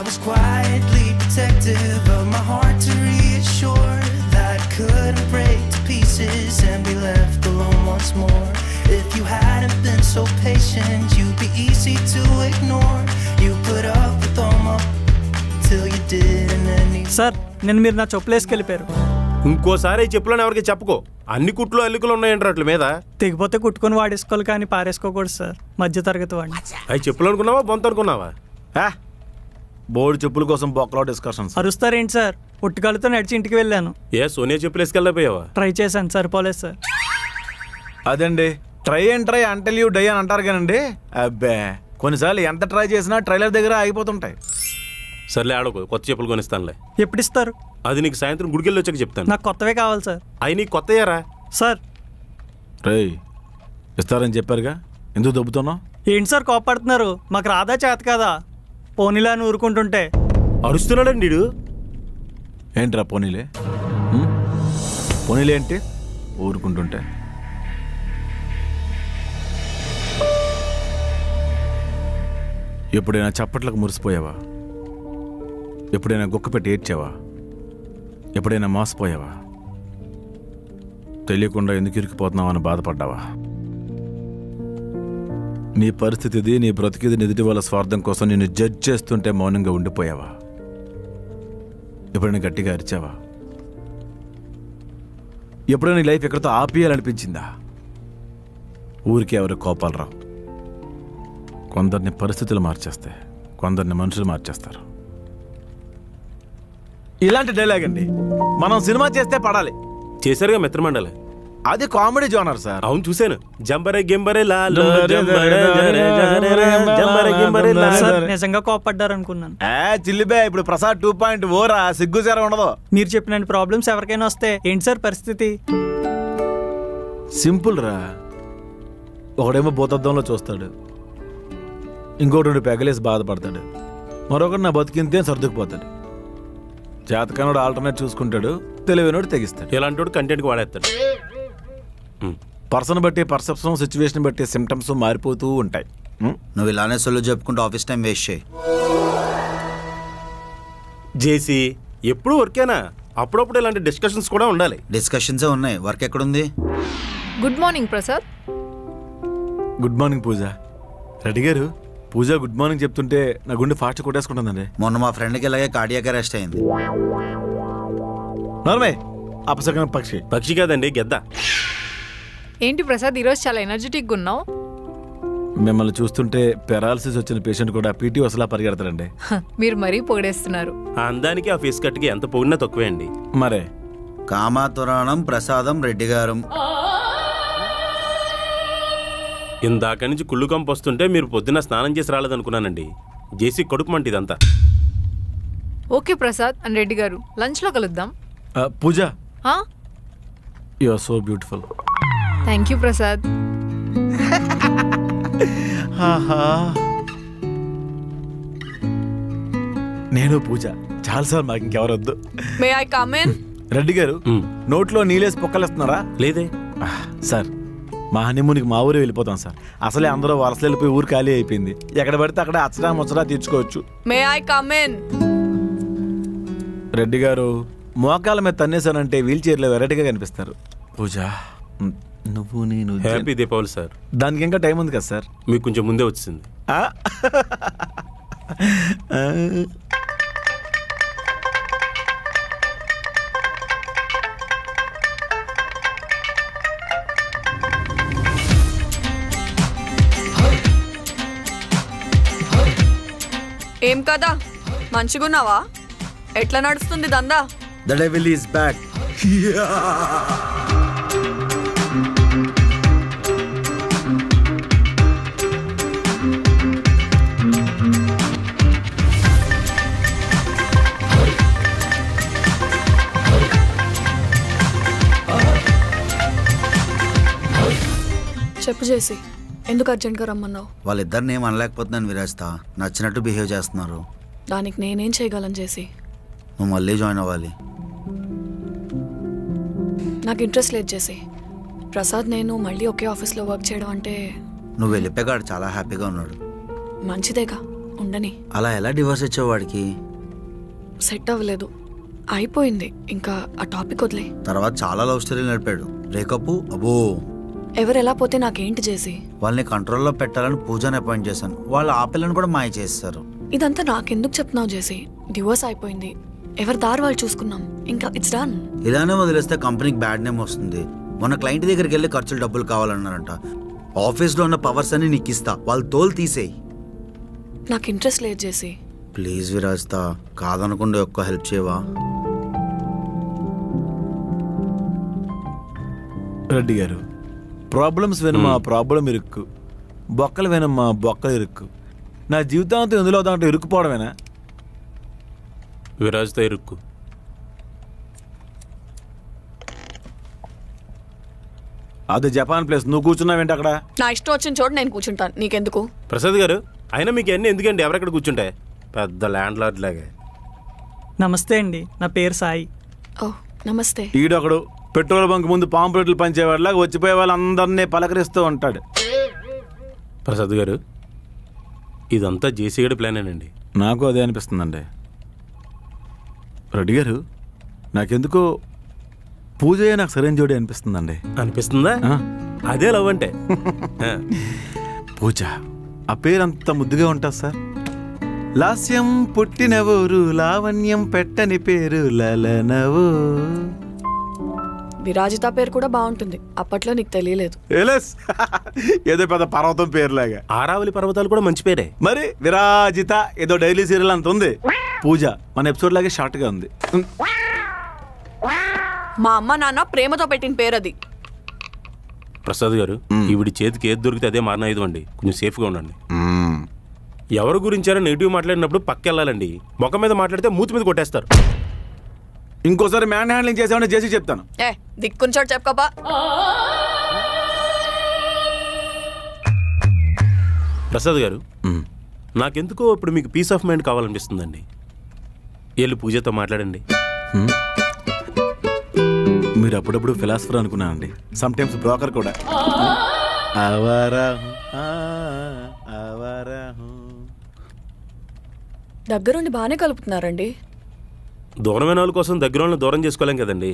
was quietly protective of my heart to reassure that I couldn't break to pieces and be left alone once more. If you hadn't been so patient, you'd be easy to ignore. You put up with all my till you didn't anymore. Sir, నేను మీరు నా చెప్పులేసుకు వెళ్ళిపోయారు. ఇంకోసారి చెప్పులను ఎవరికి చెప్పుకో. అన్ని కుట్లు అల్లికలు ఉన్నాయంటారు అట్ల మీద. తెగిపోతే కుట్టుకొని వాడేసుకోవాలి కానీ పారేసుకోకూడదు సార్. మధ్య తరగతి వాడిని. అవి చెప్పులు అనుకున్నావా బొంత అనుకున్నావా? బోర్డు చెప్పుల కోసం బొక్కలో డిస్కషన్. అరుస్తారేంటి సార్? పుట్టుకలతో నడిచి ఇంటికి వెళ్ళాను. ఏ సోనియా చెప్పులు వేసుకెళ్ళిపోయావా? ట్రై చేశాను, సరిపోలేదు సార్. అదండి try and try until you die అని అంటారు కానండి. అబ్బే కొన్నిసార్లు ఎంత ట్రై చేసినా ట్రైలర్ దగ్గర ఆగిపోతుంటాయి. సర్లే ఆడుకో, కొత్త చెప్పులు కొనిస్తానులే. ఎప్పుడు ఇస్తారు? అది నీకు సాయంత్రం గుడికెళ్ళి వచ్చాక చెప్తాను. నాకు కొత్తవే కావాలి సార్. అవి నీకు కొత్తయ్యారా సార్? రేయ్ ఇస్తారని చెప్పారుగా, ఎందుకు దొబ్బుతున్నావు? ఏంటి సార్ కోపడుతున్నారు? మాకు రాదా చేత కదా? పోనీలా అని ఊరుకుంటుంటే. అరుస్తున్నాడండి వీడు. ఏంట్రా పోనీలే? పోనీలే ఏంటి ఊరుకుంటుంటే? ఎప్పుడైనా చప్పట్లకు మురిసిపోయావా? ఎప్పుడైనా గుక్క పెట్టి ఏడ్చావా? ఎప్పుడైనా మోసపోయావా? తెలియకుండా ఎందుకు ఇరికిపోతున్నావు అని బాధపడ్డావా? నీ పరిస్థితిది, నీ బ్రతికిది నిధుటి వాళ్ళ స్వార్థం కోసం నిన్ను జడ్జ్ చేస్తుంటే మౌనంగా ఉండిపోయావా? ఎప్పుడైనా గట్టిగా అరిచావా? ఎప్పుడైనా నీ లైఫ్ ఎక్కడితో ఆపేయాలనిపించిందా? ఊరికే ఎవరు కోపాలు రావు. కొందరిని పరిస్థితులు మార్చేస్తాయి, కొందరిని మనుషులు మార్చేస్తారు. ఇలాంటి డైలాగ్ అండి మనం సినిమా చేస్తే పడాలి. చేశారుగా మిత్రమండలి, అది కామెడీ జోనర్ సార్. అవును చూశాను. జంబరే గింబరే నిజంగా కోపడ్డారు అనుకున్నాను. చిల్లిబే ఇప్పుడు ప్రసాద్ 2.0 రా, సిగ్గుసారా ఉండదు. మీరు చెప్పిన ప్రాబ్లమ్స్ ఎవరికైనా వస్తే ఏంటి సార్ పరిస్థితి? సింపుల్ రా. ఒకడేమో భూతద్దంలో చూస్తాడు, ఇంకోటి 2 పెగలేసి బాధపడతాడు, మరొకటి నా బతికింతే సర్దుకుపోతాడు. జాతకానుడు ఆల్టర్నేట్ చూసుకుంటాడు, తెలివైనోడు తెగిస్తాడు. ఇలాంటి కంటెంట్కి వాడేస్తాడు. పర్సన్ బట్టి, పర్సెప్షన్, సిచ్యువేషన్ బట్టి సిమ్టమ్స్ మారిపోతూ ఉంటాయి. నువ్వు ఇలానే సొల్లు చెప్పుకుంటూ ఆఫీస్ టైం వేస్ట్ చేయి. జేసీ ఎప్పుడు వర్కేనా? అప్పుడప్పుడు ఇలాంటి డిస్కషన్స్ కూడా ఉండాలి. డిస్కషన్సే ఉన్నాయి, వర్క్ ఎక్కడుంది? Good morning Prasad. Good morning Pooja. Reddy గారు, పూజ గుడ్ మార్నింగ్ చెప్తుంటే నా గుండె ఫాస్ట్ కొట్టేసుకుంటుందండి. మొన్న మా ఫ్రెండ్కి ఇలాగే కార్డియాక్ అరెస్ట్ అయింది. నార్మే అపసకన పక్షి. పక్షి కాదండి, గెద్ద. ఏంటి ప్రసాద్ ఈరోజు చాలా ఎనర్జెటిక్గా ఉన్నావు? మిమ్మల్ని చూస్తుంటే పెరాలసిస్ వచ్చిన పేషెంట్ కూడా పీటీ వసలా పరిగెడతారండి. మీరు మరీ పొగిడేస్తున్నారు. ఆ అందానికి ఆ ఫేస్ కట్కి ఎంత పొగిడినా తక్కువే అండి. మరే కామాతురాణం ప్రసాదం రెడ్డి గారు. ఇందాక నుంచి కుళ్ళు కంపు వస్తుంటే మీరు పొద్దున్న స్నానం చేసి రాలేదనుకున్నానండి. జేసీ కడుపు మంట ఇదంతా. ఓకే ప్రసాద్ అండ్ రెడ్డి గారు, లంచ్లో కలుద్దాం. Pooja, you are so beautiful. Thank you Prasad. నేను పూజ చాలాసార్లు మాకు ఇంకెవరు వద్దు. May I come in? Reddy గారు, నోట్లో నీళ్ళేసి పొక్కలేస్తున్నారా? లేదే సార్, మా హనీమూన్కి మా ఊరే వెళ్ళిపోతాం సార్. అసలే అందరూ వలసలు వెళ్ళిపోయి ఊరు ఖాళీ అయిపోయింది. ఎక్కడ పడితే అక్కడ అచ్చడా ముచ్చడా తీర్చుకోవచ్చు. May I come in? Reddy గారు, మోకాల మీద తన్నేసానంటే వీల్ చైర్లో వెరైటీగా కనిపిస్తారు. పూజ, నువ్వు నేను. Happy Deepavali sir. దానికి ఇంకా టైం ఉంది కదా సార్? మీకు కొంచెం ముందే వచ్చింది. ఏం కదా మంచిగున్నావా? ఎట్లా నడుస్తుంది దందా? The devil is back. చెప్పు చేసి, ఎందుకు అర్జెంట్గా రమ్మన్నావు? వాళ్ళిద్దరిని ఏం అనలేకపోతున్నాను విరాజ్తా. నచ్చినట్టు బిహేవ్ చేస్తున్నారు. దానికి నేనేం చేయగలను చేసి? నువ్వు మళ్ళీ జాయిన్ అవ్వాలి. నాకు ఇంట్రెస్ట్ లేదు చేసి. ప్రసాద్ నేను మళ్ళీ ఒకే ఆఫీస్లో వర్క్ చేయడం అంటే. నువ్వు వెళ్ళిపోయాడు చాలా హ్యాపీగా ఉన్నాడు. మంచిదేగా, ఉండని. అలా ఎలా డివోర్స్ ఇచ్చావు వాడికి? సెట్ అవ్వలేదు, అయిపోయింది, ఇంకా ఆ టాపిక్ వదిలే. తర్వాత చాలా లవ్ స్టోరీలు నడిపాడు. బ్రేకప్ అబ్బో. ఎవరెలా పోతే నాకేంటి చేసి? వాళ్ళని కంట్రోల్లో పెట్టాలని పూజని అపాయింట్ చేశాను. వాళ్ళు ఆ పిల్లని కూడా మాయ చేస్తారు. ఇదంతా నాకెందుకు చెప్తున్నావు చేసి? డివోర్స్ అయిపోయింది, ఎవరి దారి వాళ్ళు చూసుకున్నాం, ఇంకా ఇట్స్ డన్. ఇలానే వదిలేస్తే కంపెనీకి బ్యాడ్ నేమ్ వస్తుంది. మొన్న క్లయింట్ దగ్గరికి వెళ్ళి ఖర్చులు డబ్బులు కావాలన్నారంట. ఆఫీస్లో ఉన్న పవర్స్ అన్ని నీకు ఇస్తా, వాళ్ళు తోలు తీసేయి. నాకు ఇంట్రెస్ట్ లేదు చేసి. ప్లీజ్ విరాజ్తా, కాదనకుండా ఒక్క హెల్ప్ చేయవా? రెడ్డి గారు, ప్రాబ్లమ్స్ వినమా ప్రాబ్లం ఇరుక్కు, బొక్కలు వినమ్మా బొక్కలు ఇరుక్కు. నా జీవితాంతం ఎందులో దాంట్లో ఇరుక్కుపోవడమేనా? విరాజ్తో ఇరుక్కు. అది జపాన్ ప్లేస్, నువ్వు కూర్చున్నావేంటి అక్కడ? నా ఇష్టం వచ్చిన చోట నేను కూర్చుంటాను, నీకెందుకు? ప్రసాద్ గారు, అయినా మీకు అన్నీ ఎందుకండి? ఎవరెక్కడ కూర్చుంటాయి? పెద్ద ల్యాండ్ లార్డ్ లాగే. నమస్తే అండి, నా పేరు సాయి. ఓ నమస్తే. ఈడొకడు పెట్రోల్ బంక్ ముందు పాంప్లెట్లు పంచేవాడిలాగా వచ్చిపోయే వాళ్ళందరినీ పలకరిస్తూ ఉంటాడు. ప్రసాద్ గారు, ఇదంతా జేసీగడి ప్లానేనండి. నాకు అదే అనిపిస్తుందండి. రెడ్డి గారు, నాకెందుకో పూజయ్య నాకు సరైన జోడి అనిపిస్తుందండి. అనిపిస్తుందా? అదే లవ్ అంటే. పూజ, ఆ పేరు అంత ముద్దుగా ఉంటుంది సార్. లాస్యం పుట్టినవోరు, లావణ్యం పెట్టని పేరు లలనవో. విరాజిత పేరు కూడా బాగుంటుంది, అప్పట్లో నీకు తెలియలేదు. ఏదో పెద్ద పర్వతం పేరులాగా. ఆరావళి పర్వతాలు కూడా మంచి పేరే. మరి విరాజిత ఏదో డైలీ సీరియల్ అంత ఉంది. పూజ మన ఎపిసోడ్ లాగే షార్ట్ గా ఉంది. మా అమ్మ నాన్న ప్రేమతో పెట్టిన పేరు అది. ప్రసాద్ గారు, ఈవిడి చేతికి ఏది దొరికితే అదే మారణాయుధం అండి. కొంచెం సేఫ్గా ఉండండి. ఎవరి గురించారో నెగిటివ్ మాట్లాడినప్పుడు పక్కెళ్ళాలండి. ముఖం మీద మాట్లాడితే మూతి మీద కొట్టేస్తారు. ఇంకోసారి మ్యాన్ హ్యాండ్లింగ్ చేసామని చేసి చెప్తాను. దిక్కుంచాడు చెప్పుకోపా. ప్రసాద్ గారు, నాకెందుకో ఇప్పుడు మీకు పీస్ ఆఫ్ మైండ్ కావాలనిపిస్తుందండి. వెళ్ళి పూజతో మాట్లాడండి. మీరు అప్పుడప్పుడు ఫిలాసఫర్ అనుకున్నానండి, సమ్ టైమ్స్ బ్రోకర్ కూడా. దగ్గరుండి బాగానే కలుపుతున్నారండి. దూరమైన వాళ్ళ కోసం దగ్గర వాళ్ళని దూరం చేసుకోలేం కదండి.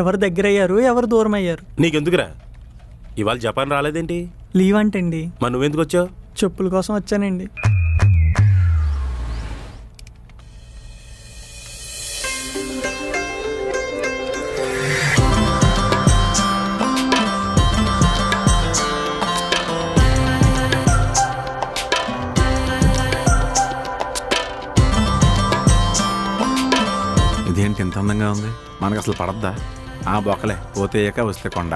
ఎవరు దగ్గర అయ్యారు, ఎవరు దూరం అయ్యారు? నీకెందుకురా? ఇవాళ జపాన్ రాలేదేంటి? లీవ్ అంటండి. మరి నువ్వెందుకు వచ్చావు? చెప్పుల కోసం వచ్చానండి. ఇదేంటి ఎంత అందంగా ఉంది? మనకు అసలు పడద్దా? ఆ బొక్కలే, పోతే ఏక వస్తే కొండ.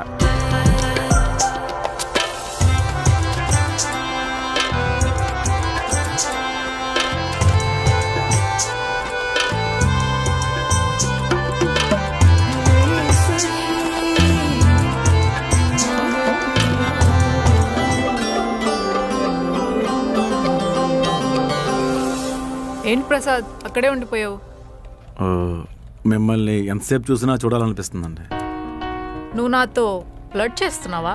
ఏంటి ప్రసాద్, అక్కడే ఉండిపోయావు? మిమ్మల్ని ఎంతసేపు చూసినా చూడాలనిపిస్తుందండి. నువ్వు నాతో ఫ్లర్ట్ చేస్తున్నావా?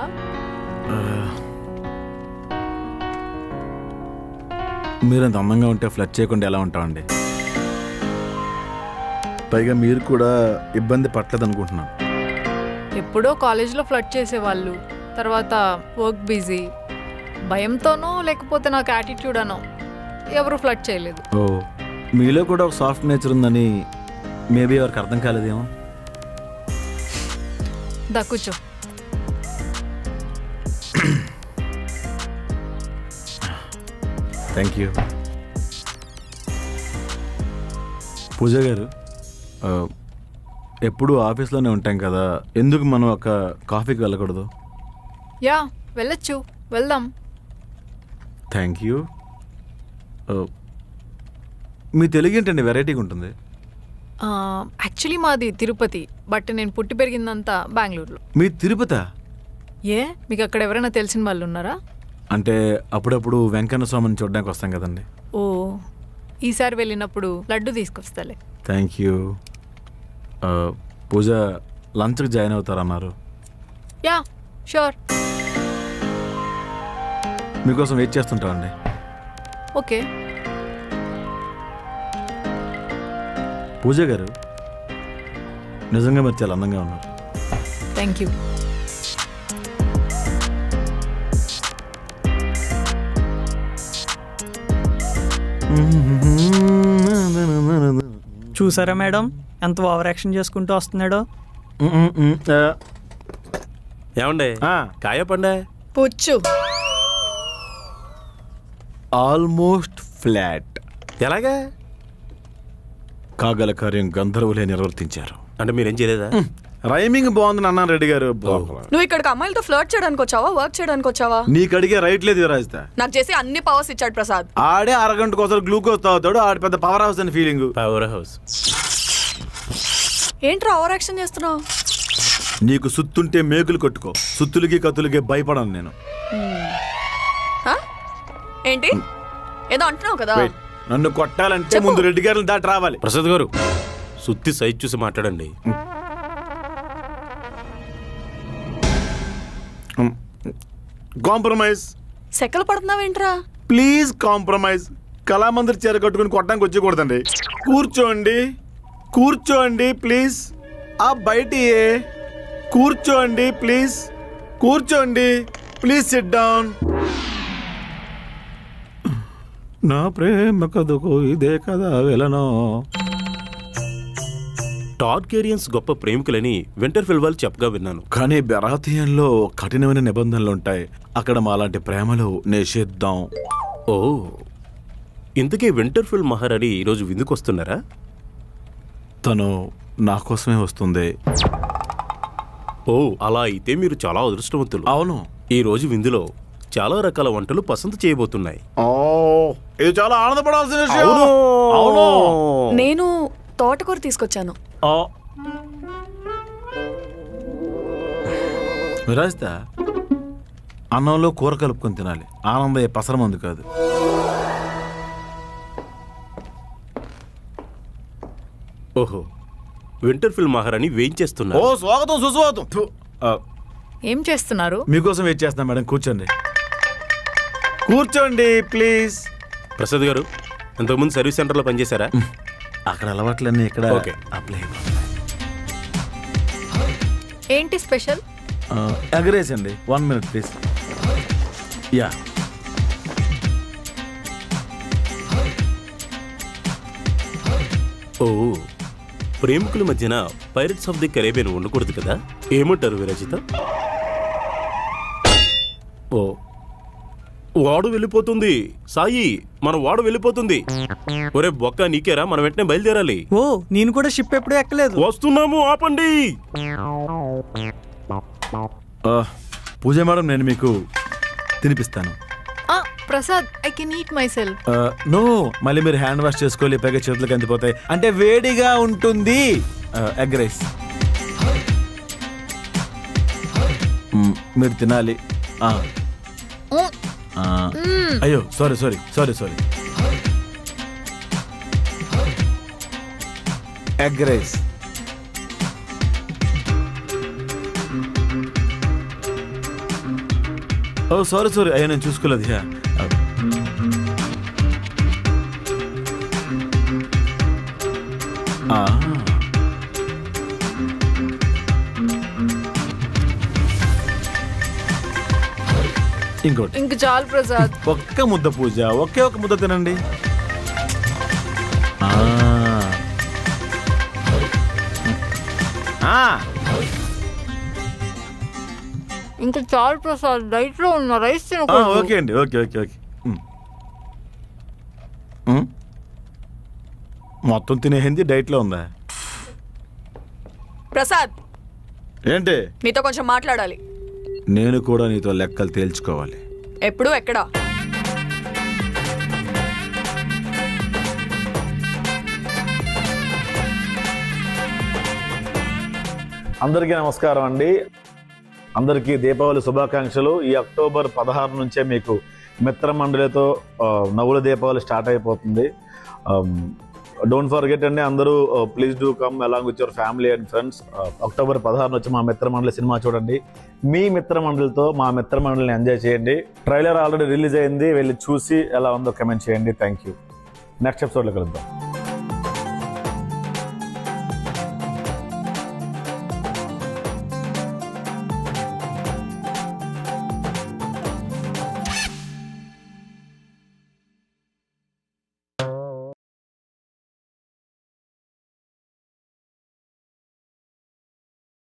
మీరంత అందంగా ఉంటే ఫ్లర్ట్ చేయకుండా ఎలా ఉంటామండి? పైగా మీరు కూడా ఇబ్బంది పట్టలేదు అనుకుంటున్నాను. ఎప్పుడో కాలేజ్లో ఫ్లర్ట్ చేసేవాళ్ళు, తర్వాత వర్క్ బిజీ, భయంతోనో లేకపోతే నాకు యాటిట్యూడ్ అనో ఎవరు ఫ్లర్ట్ చేయలేదు. ఓ, మీలో కూడా ఒక సాఫ్ట్ నేచర్ ఉందని మేబీ ఎవరికి అర్థం కాలేదేమో. దా కూర్చో. Thank you. పూజ గారు, ఎప్పుడు ఆఫీస్లోనే ఉంటాం కదా, ఎందుకు మనం ఒక కాఫీకి వెళ్ళకూడదు? యా వెళ్ళొచ్చు, వెళ్దాం. Thank you. మీ తెలుగు ఏంటండి వెరైటీగా ఉంటుంది. యాక్చువల్లీ మాది తిరుపతి, బట్ నేను పుట్టి పెరిగిందంతా బెంగళూరులో. మీ తిరుపతి? ఏ, మీకు అక్కడ ఎవరైనా తెలిసిన వాళ్ళు ఉన్నారా? అంటే అప్పుడప్పుడు వెంకన్న స్వామిని చూడడానికి వస్తాం కదండి. ఓ, ఈసారి వెళ్ళినప్పుడు లడ్డు తీసుకొస్తాలే. Thank you. పూజ లంచ్కి జాయిన్ అవుతారన్నారు. Yeah sure. మీకోసం వెయిట్ చేస్తుంటామండి. ఓకే. పూజ గారు నిజంగా మీరు చాలా అందంగా ఉన్నారు. Thank you. చూసారా మేడం ఎంత ఓవర్ యాక్షన్ చేసుకుంటూ వస్తున్నాడో? ఏమండే కాయ పండే? పుచ్చు. Almost flat. ఎలాగా? కాగల కార్యం గంధర్వులే నిర్వర్తించారు. అంటే మీరేం చేయలేదా? రైమింగ్ బాగుందని అన్నాను రెడ్డి గారు. నువ్వు ఇక్కడికి అమ్మాయిలతో ఫ్లర్ట్ చేయడానికి వచ్చావా, వర్క్ చేయడానికి వచ్చావా? నీకు అడిగే రైట్ లేదు యువరాజిత. నాకు చేసి అన్ని పవర్స్ ఇచ్చాడు ప్రసాద్. ఆడే అరగంటకు ఒకసారి గ్లూకోజ్ తాగుతాడు. ఆడి పెద్ద పవర్ హౌస్ అని ఫీలింగ్. పవర్ హౌస్ ఏంట్రా ఓవర్ యాక్షన్ చేస్తున్నావు? నీకు సుత్తుంటే మేకులు కొట్టుకో, సుత్తులకి కత్తులకి భయపడను నేను. ఏంటి ఏదో అంటున్నావు కదా? నన్ను కొట్టాలంటే ముందు రెడ్డి గారిని దాటి రావాలి. ప్రసాద్ గారు సుత్తి సైజ్ చూసి మాట్లాడండి. కాంప్రమైజ్. సెకలు పడుతున్నావేంట్రా? Please compromise. కళామందిర్ చీర కట్టుకుని కొట్టడానికి వచ్చేకూడదండి. కూర్చోండి కూర్చోండి ప్లీజ్. ఆ బయటి కూర్చోండి ప్లీజ్. కూర్చోండి ప్లీజ్. SIT down. నా ప్రేమ కథకు ఇదే కదా వెళ్ళను. టార్గేరియన్స్ గొప్ప ప్రేమికులని వింటర్ఫెల్ వాళ్ళు చెప్పగా విన్నాను. కానీ బెరాతియంలో కఠినమైన నిబంధనలు ఉంటాయి. అక్కడ మాలాంటి ప్రేమలు నిషేధం. ఓ, ఇంతకీ వింటర్ఫెల్ మహారాణి ఈరోజు విందుకొస్తున్నారా? తను నా కోసమే వస్తుంది. ఓ, అలా అయితే మీరు చాలా అదృష్టవంతులు. అవును, ఈ రోజు విందులో చాలా రకాల వంటలు పసందు చేయబోతున్నాయి. ఇది చాలా ఆనందపడాల్సిన విషయం. అవును, నేను తోటకూర తీసుకొచ్చాను. విరాజిత, అన్నంలో కూర కలుపుకొని తినాలి. ఆనందయ్య పసరమందు కాదు. ఓహో, వింటర్ఫెల్ మహారాణి వేయించేస్తున్నారు. ఓ, స్వాగతం సుస్వాగతం. ఏం చేస్తున్నారు? మీకోసం వెయిట్ చేస్తున్నా మేడం. కూర్చోండి కూర్చోండి ప్లీజ్. ప్రసాద్ గారు ఇంతకుముందు సర్వీస్ సెంటర్లో పనిచేశారా? అక్కడ అలవాట్లన్నీ ఇక్కడ ఓకే. అప్లై. ఏంటి స్పెషల్? ఎగరేస్ అండి. 1 minute ప్లీజ్. యా, ఓ, ప్రేమికుల మధ్యన పైరట్స్ ఆఫ్ ది కరేబియన్ ఉండకూడదు కదా? ఏమంటారు విరచిత? ఓ, వాడు వెళ్ళిపోతుంది. సాయి, మన వాడు వెళ్ళిపోతుంది. ఒరే బొక్క, నీకేరా? మనం వెంటనే బయలుదేరాలి. ఓ, నేను కూడా షిప్ ఎప్పుడూ ఎక్కలేదు. వస్తున్నాము, ఆపండి. పూజ మేడం, నేను మీకు తినిపిస్తాను. Prasad, I can eat myself. No, మళ్ళీ మీరు హ్యాండ్ వాష్ చేసుకోవాలి. పైగా చేతులకు అందిపోతాయి. అంటే వేడిగా ఉంటుంది. ఎగ్ రైస్ మీరు తినాలి. అయ్యో, sorry sorry sorry sorry. Egg rice. Oh, sorry sorry. అయ్యో, నేను చూసుకోలేదు. ఇంకోటి. ఇంక చాలు ప్రసాద్. ఒక్క ముద్ద పూజ, ఒకే ఒక ముద్ద తినండి. ఇంక చాలు ప్రసాద్, డైట్ లో ఉన్న రైస్ తిన. ఓకే అండి, ఓకే ఓకే ఓకే. మొత్తం తినేసింది డైట్ లో ఉందా? ప్రసాద్, ఏంటి? నీతో కొంచెం మాట్లాడాలి. నేను కూడా నీతో లెక్కలు తేల్చుకోవాలి. ఎప్పుడు, ఎక్కడ? అందరికీ నమస్కారం అండి. అందరికీ దీపావళి శుభాకాంక్షలు. ఈ అక్టోబర్ 16 నుంచే మీకు మిత్రమండలితో నవ్వుల దీపావళి స్టార్ట్ అయిపోతుంది. డోంట్ ఫర్గెట్ అండి అందరూ, please do come along with your family and friends. October 16 వచ్చి మా మిత్రమండలి సినిమా చూడండి. మీ మిత్రమండలితో మా మిత్రమండలిని ఎంజాయ్ చేయండి. ట్రైలర్ ఆల్రెడీ రిలీజ్ అయింది, వెళ్ళి చూసి ఎలా ఉందో కమెంట్ చేయండి. Thank you. నెక్స్ట్ ఎపిసోడ్లో కలుద్దాం.